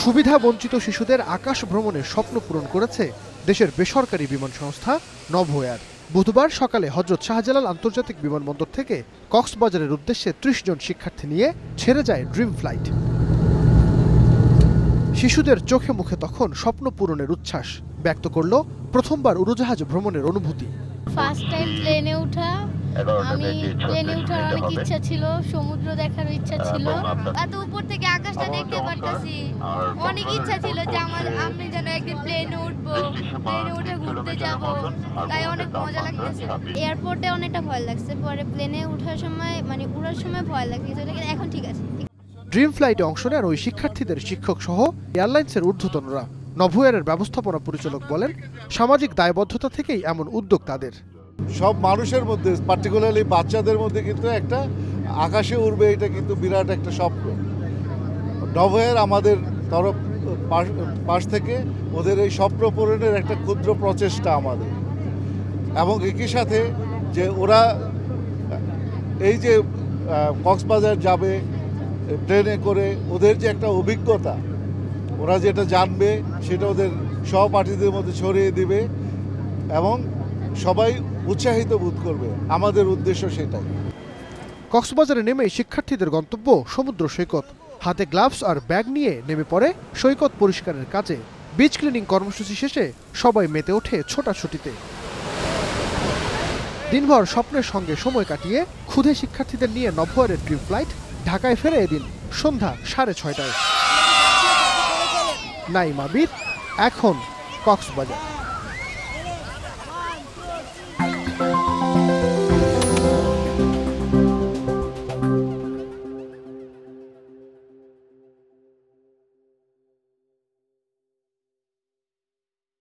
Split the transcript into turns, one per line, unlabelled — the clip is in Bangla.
সুবিধা বঞ্চিত শিশুদের আকাশ ভ্রমণের স্বপ্ন পূরণ করেছে দেশের বেসরকারি বিমান সংস্থা নভোএয়ার। বুধবার সকালে হযরত শাহজালাল আন্তর্জাতিক বিমানবন্দর থেকে কক্সবাজারের উদ্দেশ্যে ৩০ জন শিক্ষার্থী নিয়ে ছেড়ে যায় ড্রিম ফ্লাইট। শিশুদের চোখে মুখে তখন স্বপ্ন পূরণের উচ্ছ্বাস ব্যক্ত করল প্রথমবার উড়োজাহাজ ভ্রমণের অনুভূতি।
ফার্স্ট টাইম প্লেনে ওঠা, আমি প্লেনে ওঠার অনেক ইচ্ছা ছিল, সমুদ্র দেখার ইচ্ছা ছিল।
এত উপর থেকে আকাশটা দেখতে পারতাছি, অনেক ইচ্ছা ছিল যে আমি যেন একদিন প্লেনে উঠবো, প্লেনে উঠে ঘুরতে যাব, তাই অনেক মজা লাগতেছে।
এয়ারপোর্টে অনেকটা ভয় লাগছে, পরে প্লেনে ওঠার সময় উড়ার সময় ভয় লাগছে, কিন্তু এখন ঠিক আছে।
ড্রিম ফ্লাইটে অংশ নেন ওই শিক্ষার্থীদের শিক্ষক সহ এয়ারলাইন্সের ঊর্ধ্বতনরা। নভোএয়ারের ব্যবস্থাপনা পরিচালক বলেন, সামাজিক দায়বদ্ধতা থেকেই এমন উদ্যোগ তাদের।
সব মানুষের মধ্যে, পার্টিকুলারলি বাচ্চাদের মধ্যে কিন্তু একটা আকাশে উড়বে, এটা কিন্তু বিরাট একটা স্বপ্ন। নভোএয়ার আমাদের তরফ পাশ থেকে ওদের এই স্বপ্ন পূরণের একটা ক্ষুদ্র প্রচেষ্টা আমাদের, এবং একই সাথে যে ওরা এই যে কক্সবাজার যাবে ট্রেনে করে, ওদের যে একটা অভিজ্ঞতা, ওরা যেটা জানবে সেটা ওদের সহপাঠীদের মধ্যে ছড়িয়ে দিবে এবং সবাই উৎসাহিত বোধ করবে। আমাদের উদ্দেশ্য সেটাই।
কক্সবাজারে নেমে শিক্ষার্থীদের গন্তব্য সমুদ্র সৈকত। হাতে গ্লাভস আর ব্যাগ নিয়ে নেমে পড়ে সৈকত পরিষ্কারের কাজে। বিচ ক্লিনিং কর্মসূচি শেষে সবাই মেতে ওঠে ছোটাছুটিতে। দিনভর স্বপ্নের সঙ্গে সময় কাটিয়ে ক্ষুধে শিক্ষার্থীদের নিয়ে নভোএয়ারের ড্রিম ফ্লাইট ঢাকায় ফেরে এদিন সন্ধ্যা 6:30টায়। নাইম আবির, এখন কক্সবাজার।